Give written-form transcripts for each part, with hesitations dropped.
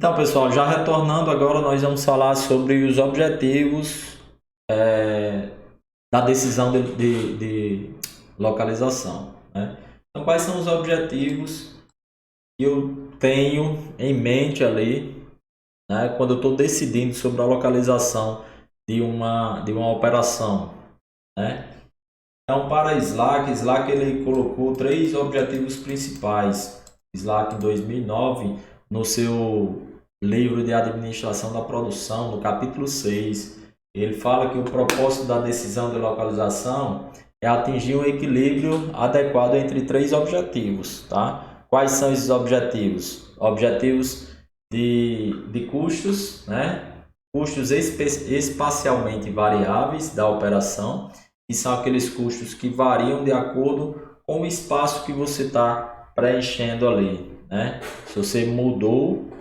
Então, pessoal, já retornando agora, nós vamos falar sobre os objetivos da decisão de localização, né? Então, quais são os objetivos que eu tenho em mente ali, né, quando eu estou decidindo sobre a localização de uma operação, né? Então, para Slack ele colocou três objetivos principais. Slack em 2009, no seu livro de administração da produção, no capítulo 6, ele fala que o propósito da decisão de localização é atingir um equilíbrio adequado entre três objetivos, tá? Quais são esses objetivos? Objetivos de custos, né? Custos espacialmente variáveis da operação, que são aqueles custos que variam de acordo com o espaço que você está preenchendo ali, né? Se você mudou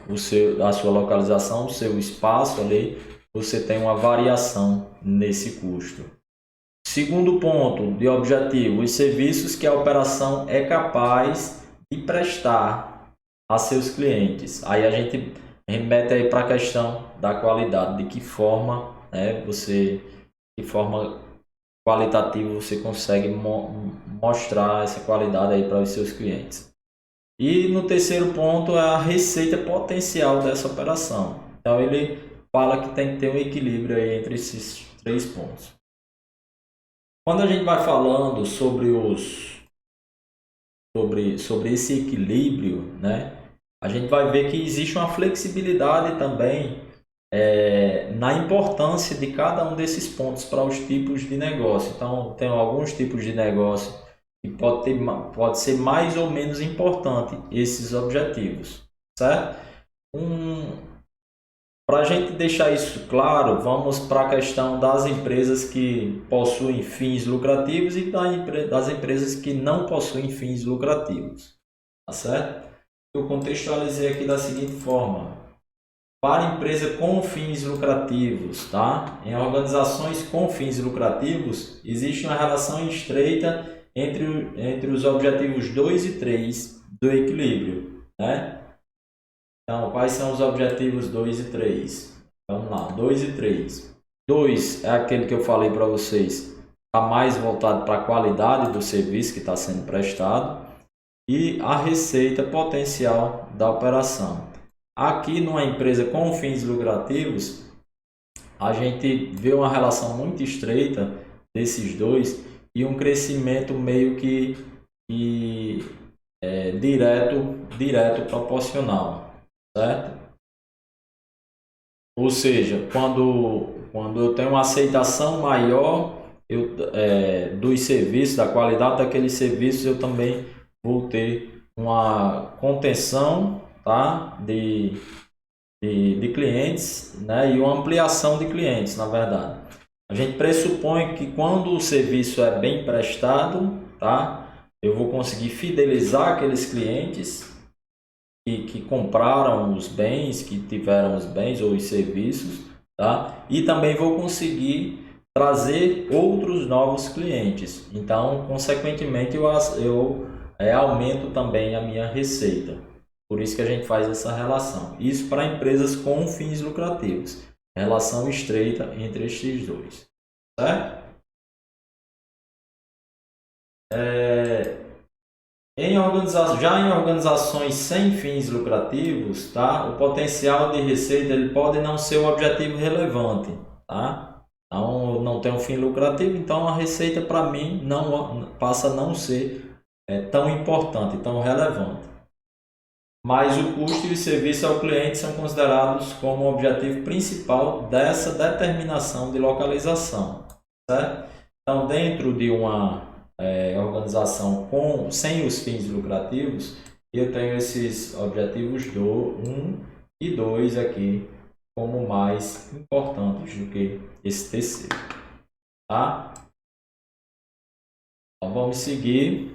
a sua localização, o seu espaço ali, você tem uma variação nesse custo. Segundo ponto de objetivo, os serviços que a operação é capaz de prestar a seus clientes. Aí a gente remete aí para a questão da qualidade, de que forma, né, de forma qualitativo você consegue mostrar essa qualidade aí para os seus clientes. E no terceiro ponto é a receita potencial dessa operação. Então ele fala que tem que ter um equilíbrio aí entre esses três pontos. Quando a gente vai falando sobre esse equilíbrio, né, a gente vai ver que existe uma flexibilidade também na importância de cada um desses pontos para os tipos de negócio. Então, tem alguns tipos de negócio que pode ser mais ou menos importante esses objetivos, certo? Para a gente deixar isso claro, vamos para a questão das empresas que possuem fins lucrativos e das empresas que não possuem fins lucrativos, tá certo? Eu contextualizei aqui da seguinte forma: para empresa com fins lucrativos, tá? Em organizações com fins lucrativos, existe uma relação estreita entre os objetivos 2 e 3 do equilíbrio, né? Então, quais são os objetivos 2 e 3? Vamos lá, 2 e 3. 2 é aquele que eu falei para vocês, está mais voltado para a qualidade do serviço que está sendo prestado e a receita potencial da operação. Aqui numa empresa com fins lucrativos, a gente vê uma relação muito estreita desses dois e um crescimento meio que direto proporcional, certo? Ou seja, quando eu tenho uma aceitação maior dos serviços, da qualidade daqueles serviços, eu também vou ter uma contenção, tá, de clientes, né, e uma ampliação de clientes, na verdade. A gente pressupõe que quando o serviço é bem prestado, tá, eu vou conseguir fidelizar aqueles clientes que compraram os bens, que tiveram os bens ou os serviços, tá, e também vou conseguir trazer outros novos clientes. Então, consequentemente, eu aumento também a minha receita. Por isso que a gente faz essa relação. Isso para empresas com fins lucrativos. Relação estreita entre estes dois. Certo? Já em organizações sem fins lucrativos, tá? O potencial de receita ele pode não ser um objetivo relevante. Tá? Então, não tem um fim lucrativo, então a receita para mim passa a não ser tão importante, tão relevante. Mas o custo e o serviço ao cliente são considerados como o objetivo principal dessa determinação de localização, certo? Então, dentro de uma organização sem os fins lucrativos, eu tenho esses objetivos 1 e 2 aqui como mais importantes do que esse terceiro, tá? Então, vamos seguir.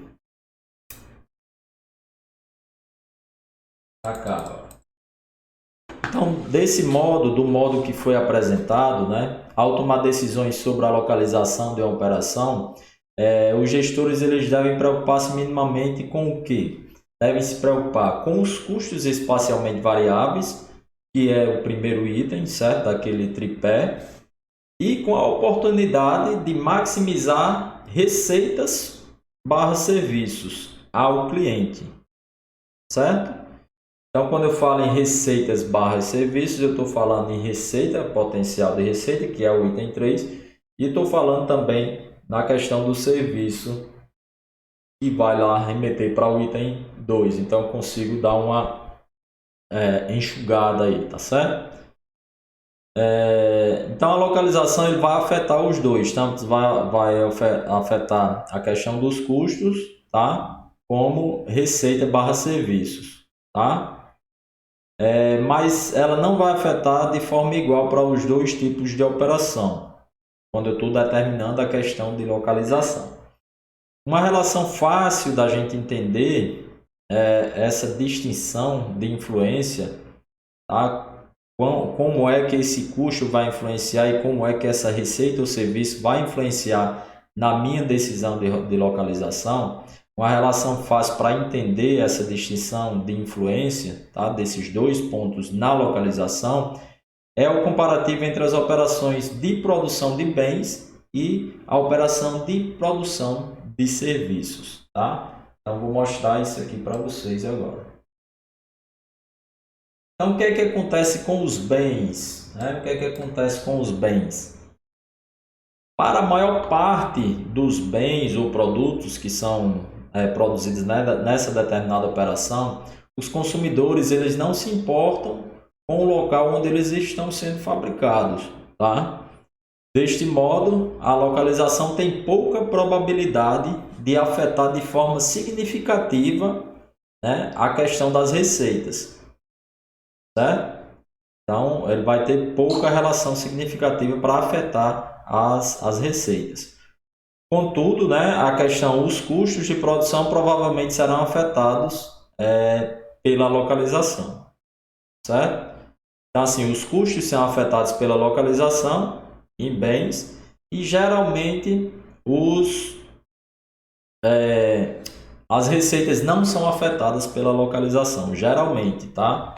Acaba. Então, do modo que foi apresentado, né, ao tomar decisões sobre a localização de uma operação, os gestores eles devem preocupar-se minimamente com o quê? Devem se preocupar com os custos espacialmente variáveis, que é o primeiro item, certo? Daquele tripé, e com a oportunidade de maximizar receitas barra serviços ao cliente, certo? Então, quando eu falo em receitas barra serviços, eu estou falando em receita, potencial de receita, que é o item 3, e estou falando também na questão do serviço, que vai lá remeter para o item 2. Então, eu consigo dar uma enxugada aí, tá certo? Então, a localização ele vai afetar os dois, tanto vai afetar a questão dos custos, tá? Como receita barra serviços, tá? Mas ela não vai afetar de forma igual para os dois tipos de operação, quando eu estou determinando a questão de localização. Uma relação fácil da gente entender é essa distinção de influência, tá? Como é que esse custo vai influenciar e como é que essa receita ou serviço vai influenciar na minha decisão de localização. Uma relação fácil para entender essa distinção de influência, tá? Desses dois pontos na localização é o comparativo entre as operações de produção de bens e a operação de produção de serviços, tá? Então vou mostrar isso aqui para vocês agora. Então, o que é que acontece com os bens? O que é que acontece com os bens? Para a maior parte dos bens ou produtos que são produzidos nessa determinada operação, os consumidores eles não se importam com o local onde eles estão sendo fabricados, tá? Deste modo, a localização tem pouca probabilidade de afetar de forma significativa, né, a questão das receitas. Certo? Então, ele vai ter pouca relação significativa para afetar as receitas. Contudo, né, a questão, os custos de produção provavelmente serão afetados pela localização. Certo? Então, assim, os custos são afetados pela localização em bens e geralmente as receitas não são afetadas pela localização, geralmente, tá?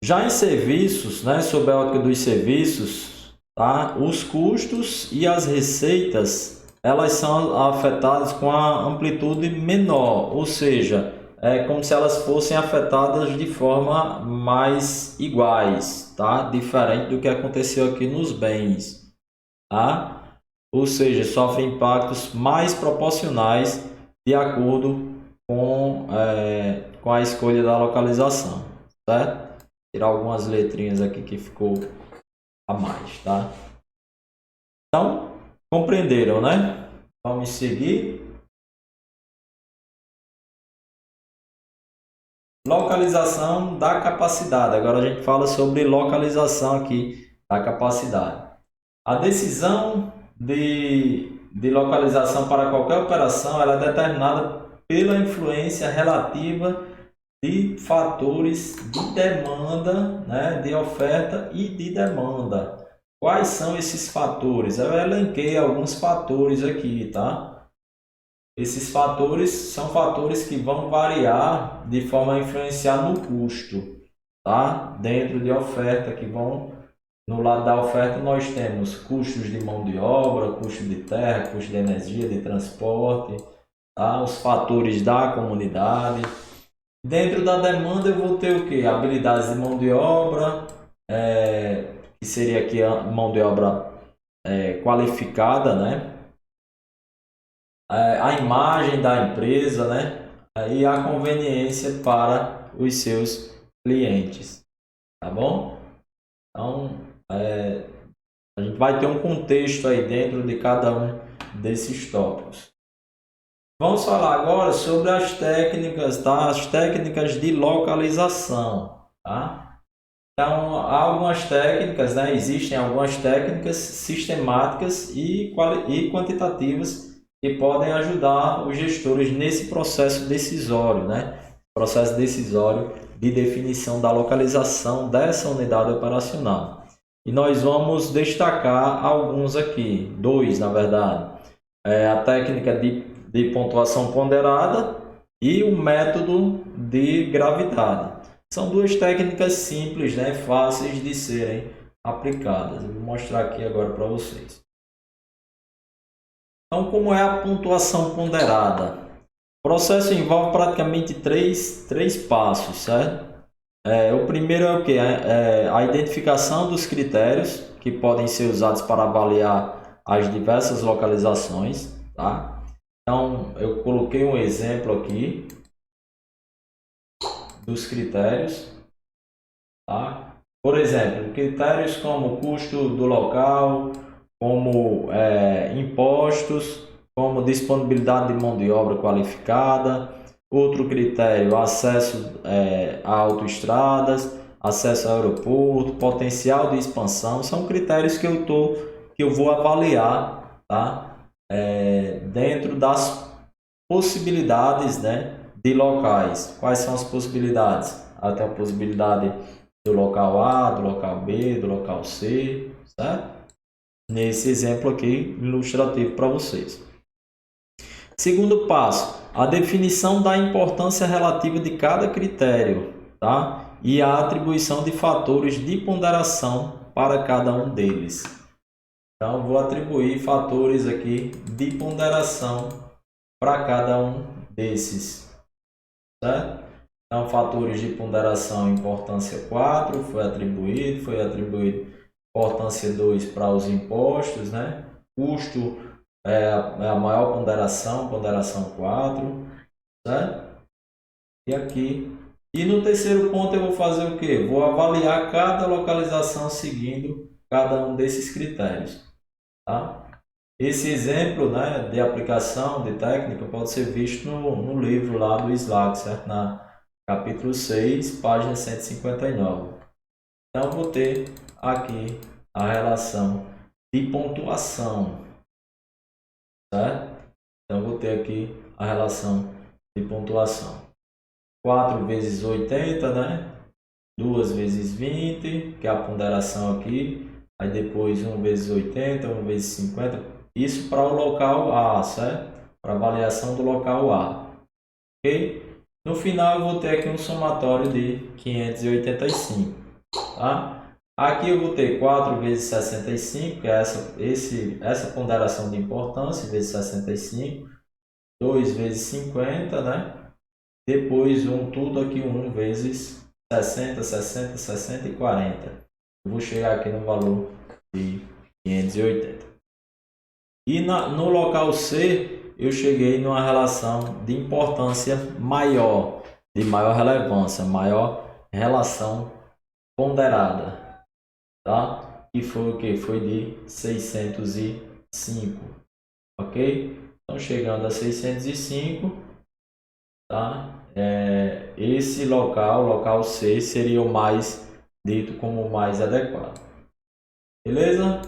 Já em serviços, né, sob a ótica dos serviços, tá, os custos e as receitas elas são afetadas com a amplitude menor, ou seja, é como se elas fossem afetadas de forma mais iguais, tá? Diferente do que aconteceu aqui nos bens, tá? Ou seja, sofrem impactos mais proporcionais de acordo com a escolha da localização, certo? Tirar algumas letrinhas aqui que ficou a mais, tá? Então, compreenderam, né? Vamos seguir. Localização da capacidade. Agora a gente fala sobre localização aqui da capacidade. A decisão de localização para qualquer operação ela é determinada pela influência relativa de fatores de demanda, né, de oferta e de demanda. Quais são esses fatores? Eu elenquei alguns fatores aqui, tá? Esses fatores são fatores que vão variar de forma a influenciar no custo, tá? Dentro de oferta, que vão, no lado da oferta nós temos custos de mão de obra, custo de terra, custo de energia, de transporte, tá? Os fatores da comunidade. Dentro da demanda eu vou ter o que? Habilidades de mão de obra, que seria aqui a mão de obra qualificada, né? A imagem da empresa, né? E a conveniência para os seus clientes, tá bom? Então, a gente vai ter um contexto aí dentro de cada um desses tópicos. Vamos falar agora sobre as técnicas, tá? As técnicas de localização, tá? Então, há algumas técnicas, né? Existem algumas técnicas sistemáticas e quantitativas que podem ajudar os gestores nesse processo decisório, né? Processo decisório de definição da localização dessa unidade operacional. E nós vamos destacar alguns aqui, dois na verdade. A técnica de pontuação ponderada e o método de gravidade. São duas técnicas simples, né, fáceis de serem aplicadas. Eu vou mostrar aqui agora para vocês. Então, como é a pontuação ponderada? O processo envolve praticamente três passos, certo? O primeiro é o que? A identificação dos critérios que podem ser usados para avaliar as diversas localizações, tá? Então, eu coloquei um exemplo aqui dos critérios, tá? Por exemplo, critérios como custo do local, como impostos, como disponibilidade de mão de obra qualificada. Outro critério, acesso a autoestradas, acesso ao aeroporto, potencial de expansão. São critérios que eu vou avaliar, tá? Dentro das possibilidades, né, de locais. Quais são as possibilidades? Até a possibilidade do local A, do local B, do local C, certo? Nesse exemplo aqui ilustrativo para vocês. Segundo passo, a definição da importância relativa de cada critério, tá? E a atribuição de fatores de ponderação para cada um deles. Então, vou atribuir fatores aqui de ponderação para cada um desses, certo? Então, fatores de ponderação, importância 4, foi atribuído importância 2 para os impostos, né? Custo é a maior ponderação 4, certo? E aqui. E no terceiro ponto eu vou fazer o quê? Vou avaliar cada localização seguindo cada um desses critérios, tá? Esse exemplo, né, de aplicação de técnica pode ser visto no livro lá do SLAC, certo? Na capítulo 6, página 159. Então, vou ter aqui a relação de pontuação, certo? Então, vou ter aqui a relação de pontuação. 4 vezes 80, né? 2 vezes 20, que é a ponderação aqui. Aí depois 1 vezes 80, 1 vezes 50. Isso para o local A, certo? Para avaliação do local A. Ok? No final eu vou ter aqui um somatório de 585, tá? Aqui eu vou ter 4 vezes 65, que é essa ponderação de importância, vezes 65. 2 vezes 50, né? Depois tudo aqui 1 vezes 60, 60, 60 e 40. Eu vou chegar aqui no valor de 580. E no local C, eu cheguei numa relação de importância maior, de maior relevância, maior relação ponderada, tá? E foi o que? Foi de 605, ok? Então, chegando a 605, tá? Esse local C, seria o mais dito como o mais adequado. Beleza?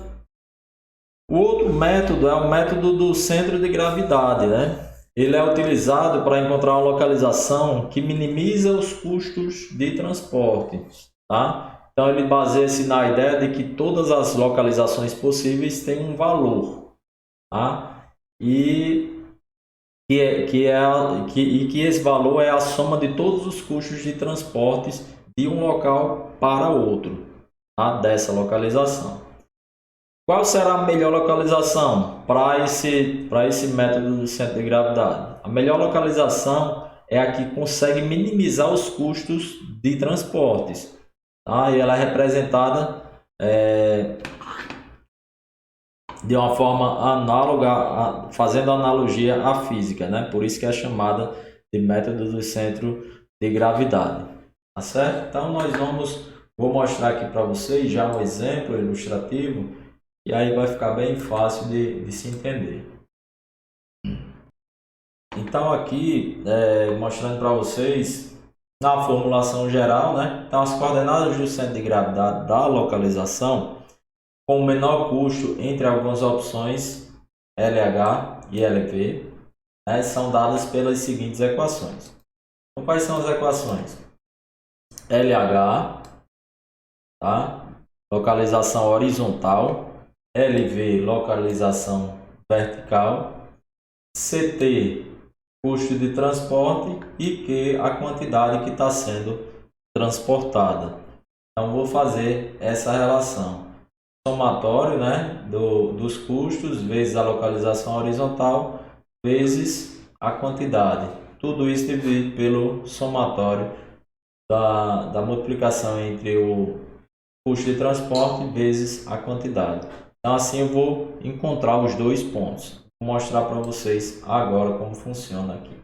O outro método é o método do centro de gravidade, né? Ele é utilizado para encontrar uma localização que minimiza os custos de transporte, tá? Então, ele baseia-se na ideia de que todas as localizações possíveis têm um valor, tá? E que esse valor é a soma de todos os custos de transportes de um local para outro, tá? Dessa localização. Qual será a melhor localização para esse método do centro de gravidade? A melhor localização é a que consegue minimizar os custos de transportes, tá? E ela é representada de uma forma análoga, fazendo analogia à física, né? Por isso que é chamada de método do centro de gravidade, tá certo? Então vou mostrar aqui para vocês já um exemplo ilustrativo. E aí vai ficar bem fácil de se entender. Então aqui, mostrando para vocês, na formulação geral, né? Então as coordenadas do centro de gravidade da localização, com o menor custo entre algumas opções LH e LV, né, são dadas pelas seguintes equações. Então, quais são as equações? LH, tá? Localização horizontal. LV, localização vertical, CT, custo de transporte, e Q, a quantidade que está sendo transportada. Então vou fazer essa relação. Somatório, né, dos custos vezes a localização horizontal vezes a quantidade. Tudo isso dividido pelo somatório da multiplicação entre o custo de transporte vezes a quantidade. Então assim eu vou encontrar os dois pontos. Vou mostrar para vocês agora como funciona aqui.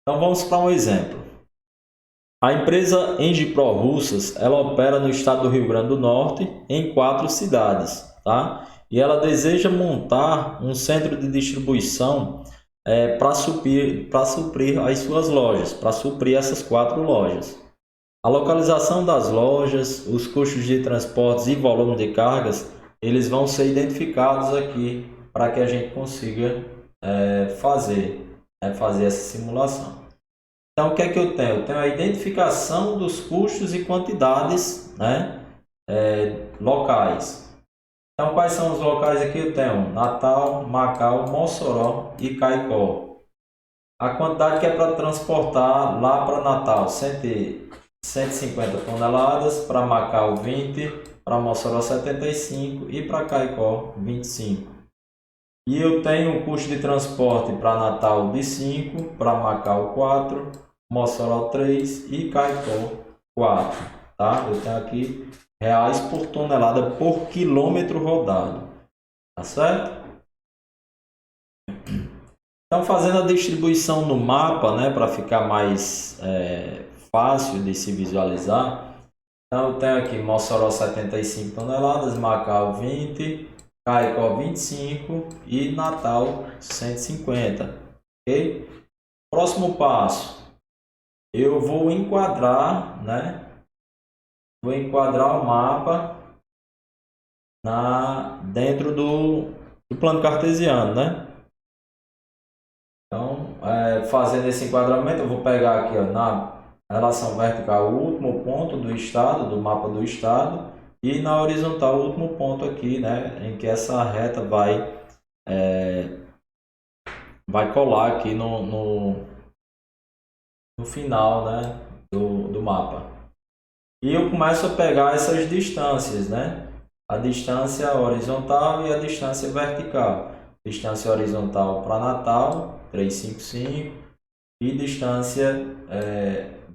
Então vamos para um exemplo. A empresa Engipro Russas, ela opera no estado do Rio Grande do Norte em 4 cidades, tá? E ela deseja montar um centro de distribuição para suprir as suas lojas, para suprir essas 4 lojas. A localização das lojas, os custos de transportes e volume de cargas, eles vão ser identificados aqui para que a gente consiga fazer essa simulação. Então, o que é que eu tenho? Eu tenho a identificação dos custos e quantidades, né, locais. Então, quais são os locais aqui? Eu tenho Natal, Macau, Mossoró e Caicó. A quantidade que é para transportar lá para Natal, 150 toneladas, para Macau 20, para Mossoró 75 e para Caicó 25. E eu tenho um custo de transporte para Natal de 5, para Macau 4, Mossoró 3 e Caicó 4. Tá? Eu tenho aqui reais por tonelada por quilômetro rodado. Tá certo? Então, fazendo a distribuição no mapa, né, para ficar mais fácil de se visualizar. Então, eu tenho aqui Mossoró 75 toneladas, Macau 20, Caicó 25 e Natal 150. Ok? Próximo passo, eu vou enquadrar, né? Vou enquadrar o mapa dentro do plano cartesiano, né? Então, fazendo esse enquadramento, eu vou pegar aqui, ó, na relação vertical o último ponto do estado, do mapa do estado, e na horizontal o último ponto aqui, né, em que essa reta vai colar aqui no final, né, do mapa. E eu começo a pegar essas distâncias, né, a distância horizontal e a distância vertical. Distância horizontal para Natal, 355, e distância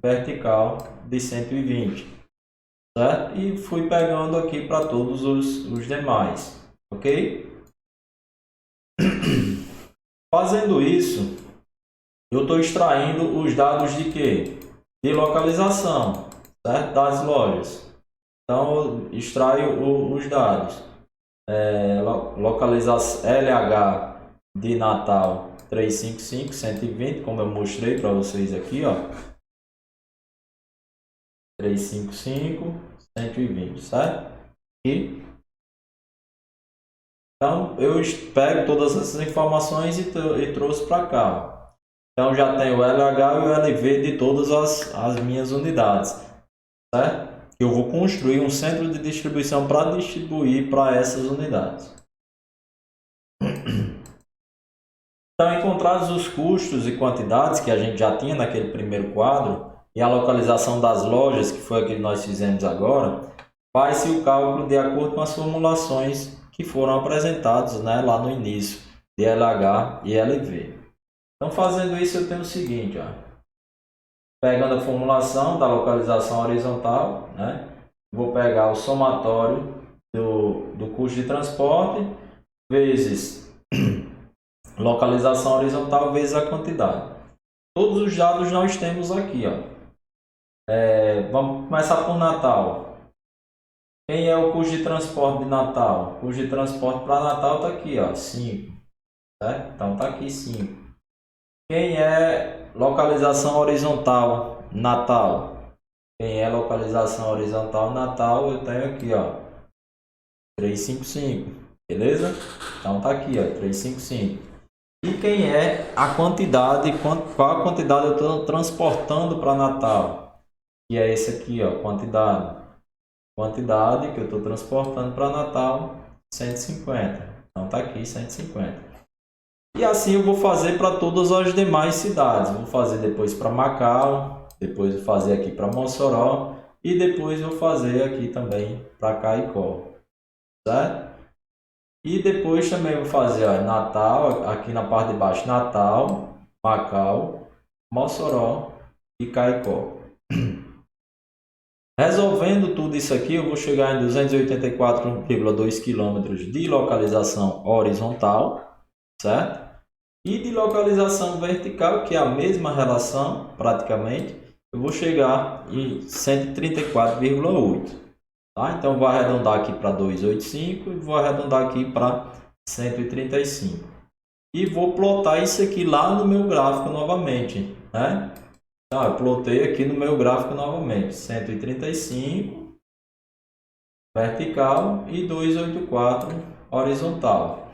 vertical de 120. Certo? E fui pegando aqui para todos os demais, ok? Fazendo isso, eu estou extraindo os dados de quê? De localização, certo? Das lojas. Então, eu extraio os dados. Localização LH de Natal 355, 120, como eu mostrei para vocês aqui, ó. 355, 120, certo? E então eu pego todas essas informações e trouxe para cá. Então já tenho o LH e o LV de todas as minhas unidades, certo? Eu vou construir um centro de distribuição para distribuir para essas unidades. Então, encontrados os custos e quantidades que a gente já tinha naquele primeiro quadro e a localização das lojas, que foi a que nós fizemos agora, faz-se o cálculo de acordo com as formulações que foram apresentadas, né, lá no início, de LH e LV. Então, fazendo isso, eu tenho o seguinte, ó. Pegando a formulação da localização horizontal, né, vou pegar o somatório do custo de transporte vezes localização horizontal vezes a quantidade. Todos os dados nós temos aqui, ó. Vamos começar por Natal. Quem é o custo de transporte de Natal? O custo de transporte para Natal está aqui, ó, 5. Certo? Então está aqui 5. Quem é localização horizontal Natal? Quem é localização horizontal Natal? Eu tenho aqui, ó, 355. Beleza? Então está aqui, ó, 355. E quem é a quantidade, qual a quantidade eu estou transportando para Natal? Que é esse aqui, ó, quantidade. Quantidade que eu estou transportando para Natal, 150. Então está aqui 150. E assim eu vou fazer para todas as demais cidades. Vou fazer depois para Macau, Depois vou fazer aqui para Mossoró e depois vou fazer aqui também para Caicó, certo? E depois também vou fazer, ó, Natal, aqui na parte de baixo, Natal, Macau, Mossoró e Caicó. Resolvendo tudo isso aqui, eu vou chegar em 284,2 km de localização horizontal, certo? E de localização vertical, que é a mesma relação, praticamente, eu vou chegar em 134,8. Tá? Então, vou arredondar aqui para 285 e vou arredondar aqui para 135. E vou plotar isso aqui lá no meu gráfico novamente, né? Então, eu plotei aqui no meu gráfico novamente, 135 vertical e 284 horizontal.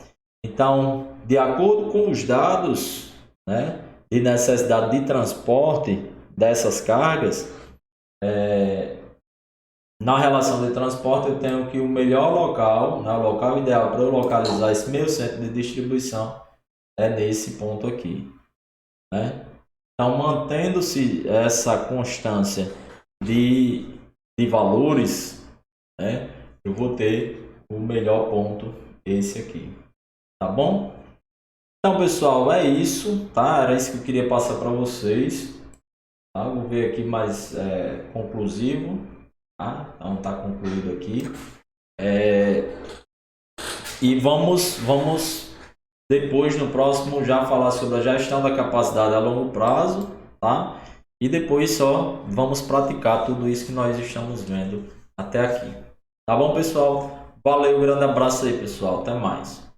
Então, de acordo com os dados, né, de necessidade de transporte dessas cargas, na relação de transporte eu tenho que o melhor local, né, o local ideal para eu localizar esse meu centro de distribuição é nesse ponto aqui, né? Então, mantendo-se essa constância de valores, né, eu vou ter o melhor ponto, esse aqui, tá bom? Então, pessoal, é isso, tá? Era isso que eu queria passar para vocês, tá? Vou ver aqui mais conclusivo, tá? Então, tá concluído aqui. E vamos depois, no próximo, já falar sobre a gestão da capacidade a longo prazo, tá? E depois só vamos praticar tudo isso que nós estamos vendo até aqui. Tá bom, pessoal? Valeu, grande abraço aí, pessoal. Até mais.